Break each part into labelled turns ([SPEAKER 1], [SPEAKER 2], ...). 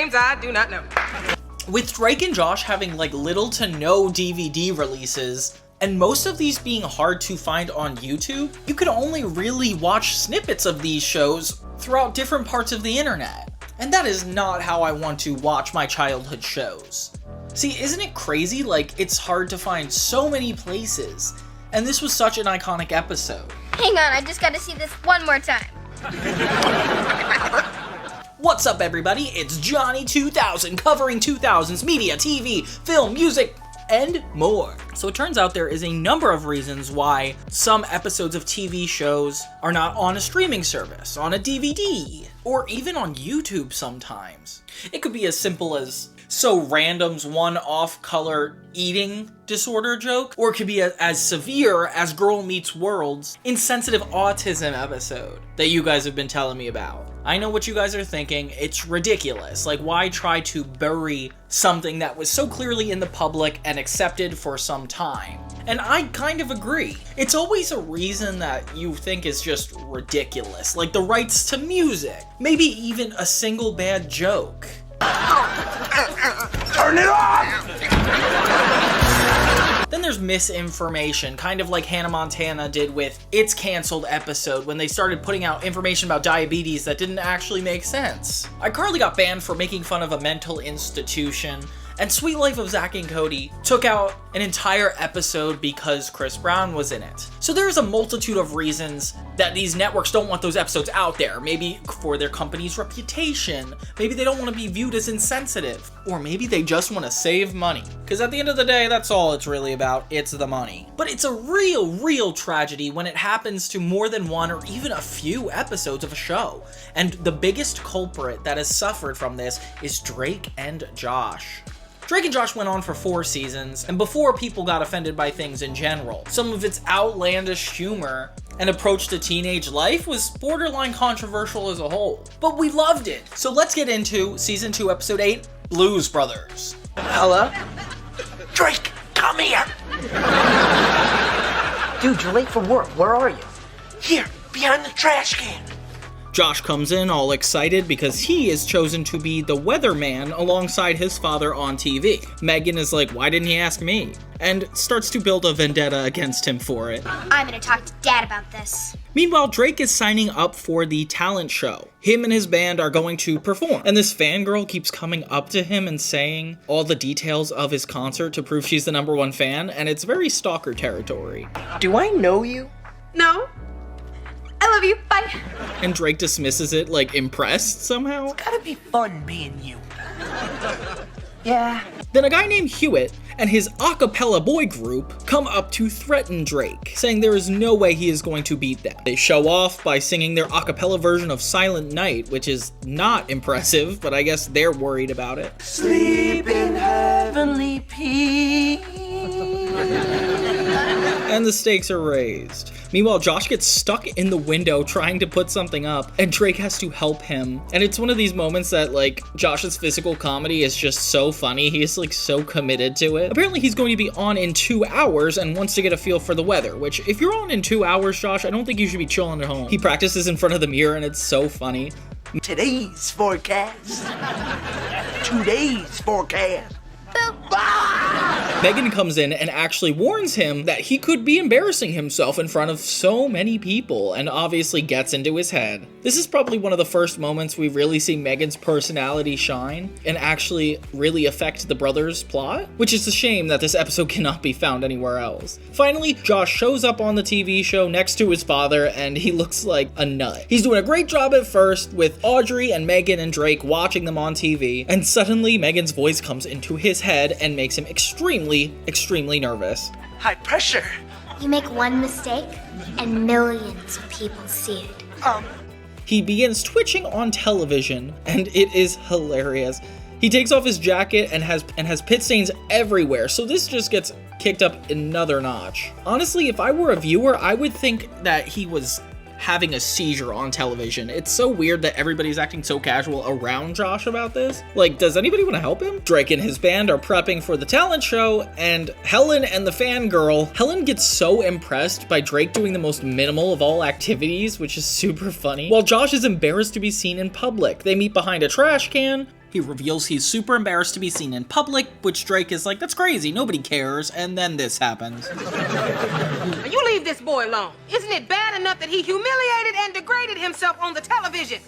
[SPEAKER 1] names I do not know.
[SPEAKER 2] With Drake and Josh having like little to no DVD releases, and most of these being hard to find on YouTube, you can only really watch snippets of these shows throughout different parts of the internet. And that is not how I want to watch my childhood shows. See, isn't it crazy? Like, it's hard to find so many places, and this was such an iconic episode.
[SPEAKER 3] Hang on, I just gotta see this one more time.
[SPEAKER 2] What's up, everybody? It's Johnny 2000, covering 2000s media, TV, film, music, and more. So it turns out there is a number of reasons why some episodes of TV shows are not on a streaming service, on a DVD, or even on YouTube sometimes. It could be as simple as So Random's one-off color eating disorder joke, or it could be as severe as Girl Meets World's insensitive autism episode that you guys have been telling me about. I know what you guys are thinking. It's ridiculous. Like, why try to bury something that was so clearly in the public and accepted for some time? And I kind of agree. It's always a reason that you think is just ridiculous, like the rights to music, maybe even a single bad joke.
[SPEAKER 4] Turn it off!
[SPEAKER 2] Then there's misinformation, kind of like Hannah Montana did with its canceled episode when they started putting out information about diabetes that didn't actually make sense. iCarly got banned for making fun of a mental institution, and Sweet Life of Zack and Cody took out an entire episode because Chris Brown was in it. So there's a multitude of reasons that these networks don't want those episodes out there. Maybe for their company's reputation, maybe they don't want to be viewed as insensitive, or maybe they just want to save money. Because at the end of the day, that's all it's really about, it's the money. But it's a real tragedy when it happens to more than one or even a few episodes of a show. And the biggest culprit that has suffered from this is Drake and Josh. Drake and Josh went on for 4 seasons, and before people got offended by things in general, some of its outlandish humor and approach to teenage life was borderline controversial as a whole. But we loved it! So let's get into Season 2, Episode 8, Blues Brothers.
[SPEAKER 4] Hello? Drake, come here!
[SPEAKER 5] Dude, you're late for work. Where are you?
[SPEAKER 4] Here, behind the trash can.
[SPEAKER 2] Josh comes in all excited because he is chosen to be the weatherman alongside his father on TV. Megan is like, why didn't he ask me? And starts to build a vendetta against him for it.
[SPEAKER 3] I'm gonna talk to Dad about this.
[SPEAKER 2] Meanwhile, Drake is signing up for the talent show. Him and his band are going to perform, and this fangirl keeps coming up to him and saying all the details of his concert to prove she's the #1 fan, and it's very stalker territory.
[SPEAKER 5] Do I know you?
[SPEAKER 1] No. I love you. Bye.
[SPEAKER 2] And Drake dismisses it, like impressed somehow.
[SPEAKER 5] It's gotta be fun being you. Yeah.
[SPEAKER 2] Then a guy named Hewitt and his a cappella boy group come up to threaten Drake, saying there is no way he is going to beat them. They show off by singing their a cappella version of Silent Night, which is not impressive, but I guess they're worried about it.
[SPEAKER 5] Sleep in heavenly peace.
[SPEAKER 2] And the stakes are raised. Meanwhile, Josh gets stuck in the window trying to put something up, and Drake has to help him. And it's one of these moments that, like, Josh's physical comedy is just so funny. He's, like, so committed to it. Apparently, he's going to be on in 2 hours and wants to get a feel for the weather, which, if you're on in 2 hours, Josh, I don't think you should be chilling at home. He practices in front of the mirror, and it's so funny.
[SPEAKER 5] Today's forecast. Today's forecast.
[SPEAKER 2] Megan comes in and actually warns him that he could be embarrassing himself in front of so many people, and obviously gets into his head. This is probably one of the first moments we really see Megan's personality shine and actually really affect the brothers' plot, which is a shame that this episode cannot be found anywhere else. Finally, Josh shows up on the TV show next to his father, and he looks like a nut. He's doing a great job at first with Audrey and Megan and Drake watching them on TV, and suddenly Megan's voice comes into his head and makes him extremely nervous.
[SPEAKER 4] High pressure.
[SPEAKER 3] You make one mistake, and millions of people see it.
[SPEAKER 2] He begins twitching on television, and it is hilarious. He takes off his jacket and has pit stains everywhere, so this just gets kicked up another notch. Honestly, if I were a viewer, I would think that he was having a seizure on television. It's so weird that everybody's acting so casual around Josh about this. Like, does anybody want to help him? Drake and his band are prepping for the talent show, and Helen and the fangirl. Helen gets so impressed by Drake doing the most minimal of all activities, which is super funny, while Josh is embarrassed to be seen in public. They meet behind a trash can, He reveals he's super embarrassed to be seen in public, which Drake is like, that's crazy, nobody cares, and then this happens.
[SPEAKER 6] You leave this boy alone. Isn't it bad enough that he humiliated and degraded himself on the television?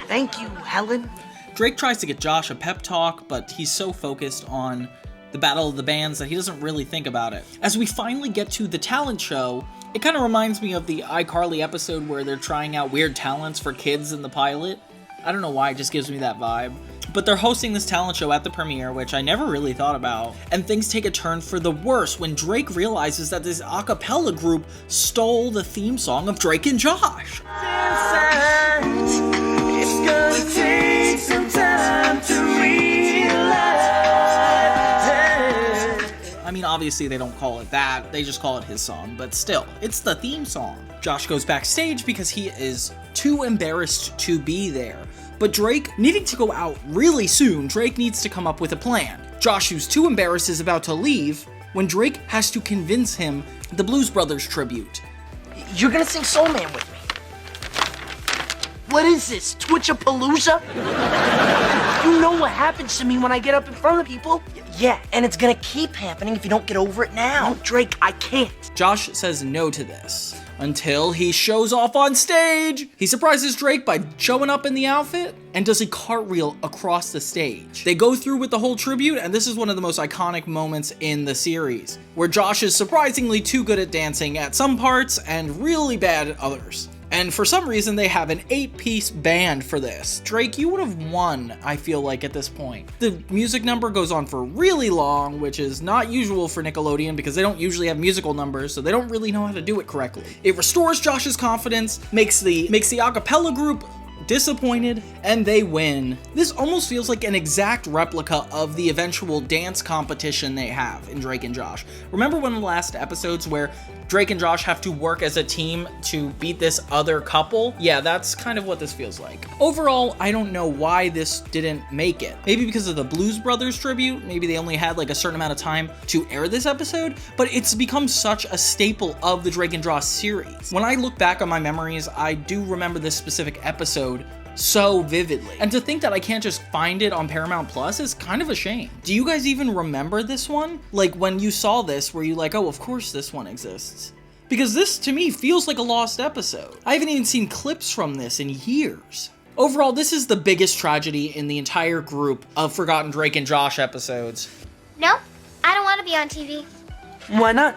[SPEAKER 5] Thank you, Helen.
[SPEAKER 2] Drake tries to get Josh a pep talk, but he's so focused on the Battle of the Bands that he doesn't really think about it. As we finally get to the talent show, it kind of reminds me of the iCarly episode where they're trying out weird talents for kids in the pilot. I don't know why, it just gives me that vibe. But they're hosting this talent show at the premiere, which I never really thought about. And things take a turn for the worse when Drake realizes that this a cappella group stole the theme song of Drake and Josh.
[SPEAKER 4] It's gonna take some time to realize.
[SPEAKER 2] I mean, obviously they don't call it that, they just call it his song, but still, it's the theme song. Josh goes backstage because he is too embarrassed to be there. But Drake, needing to go out really soon, Drake needs to come up with a plan. Josh, who's too embarrassed, is about to leave when Drake has to convince him the Blues Brothers tribute.
[SPEAKER 5] You're gonna sing Soul Man with me. What is this, Twitch-a-palooza? You know what happens to me when I get up in front of people. Yeah, and it's gonna keep happening if you don't get over it now. No, Drake, I can't.
[SPEAKER 2] Josh says no to this, until he shows off on stage. He surprises Drake by showing up in the outfit and does a cartwheel across the stage. They go through with the whole tribute, and this is one of the most iconic moments in the series, where Josh is surprisingly too good at dancing at some parts and really bad at others. And for some reason, they have an 8-piece band for this. Drake, you would have won, I feel like, at this point. The music number goes on for really long, which is not usual for Nickelodeon because they don't usually have musical numbers, so they don't really know how to do it correctly. It restores Josh's confidence, makes the a cappella group disappointed, and they win. This almost feels like an exact replica of the eventual dance competition they have in Drake and Josh. Remember one of the last episodes where Drake and Josh have to work as a team to beat this other couple? Yeah, that's kind of what this feels like. Overall, I don't know why this didn't make it. Maybe because of the Blues Brothers tribute, maybe they only had like a certain amount of time to air this episode, but it's become such a staple of the Drake and Josh series. When I look back on my memories, I do remember this specific episode so vividly. And to think that I can't just find it on Paramount Plus is kind of a shame. Do you guys even remember this one? Like when you saw this, were you like, oh, of course this one exists? Because this to me feels like a lost episode. I haven't even seen clips from this in years. Overall, this is the biggest tragedy in the entire group of Forgotten Drake and Josh episodes.
[SPEAKER 3] Nope, I don't want to be on TV.
[SPEAKER 5] Why not?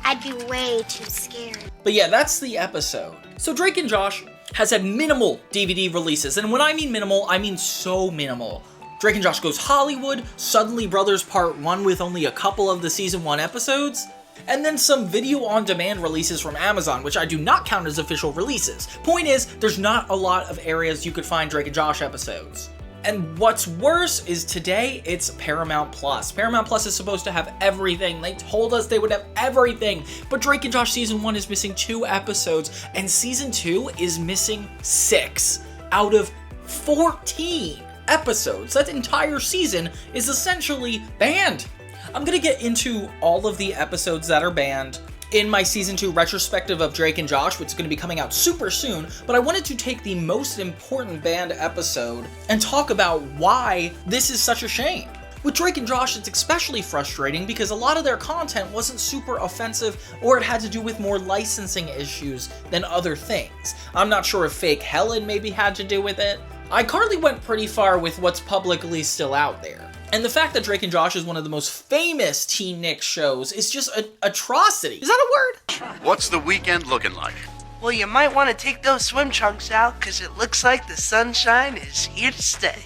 [SPEAKER 3] I'd be way too scared.
[SPEAKER 2] But yeah, that's the episode. So Drake and Josh has had minimal DVD releases, and when I mean minimal, I mean so minimal. Drake and Josh Goes Hollywood, Suddenly Brothers Part 1 with only a couple of the Season 1 episodes, and then some video-on-demand releases from Amazon, which I do not count as official releases. Point is, there's not a lot of areas you could find Drake and Josh episodes. And what's worse is today, it's Paramount Plus. Paramount Plus is supposed to have everything. They told us they would have everything. But Drake and Josh Season 1 is missing 2 episodes, and Season 2 is missing 6 out of 14 episodes. That entire season is essentially banned. I'm gonna get into all of the episodes that are banned in my Season 2 retrospective of Drake and Josh, which is going to be coming out super soon, but I wanted to take the most important banned episode and talk about why this is such a shame. With Drake and Josh, it's especially frustrating because a lot of their content wasn't super offensive, or it had to do with more licensing issues than other things. I'm not sure if fake Helen maybe had to do with it. iCarly went pretty far with what's publicly still out there. And the fact that Drake and Josh is one of the most famous TeenNick shows is just an atrocity. Is that a word?
[SPEAKER 7] What's the weekend looking like?
[SPEAKER 5] Well, you might want to take those swim trunks out, because it looks like the sunshine is here to stay.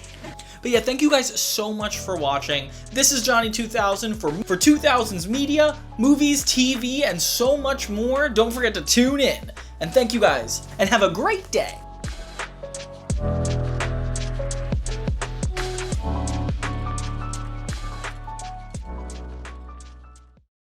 [SPEAKER 2] But yeah, thank you guys so much for watching. This is Johnny 2000 for 2000's media, movies, TV, and so much more. Don't forget to tune in. And thank you guys, and have a great day.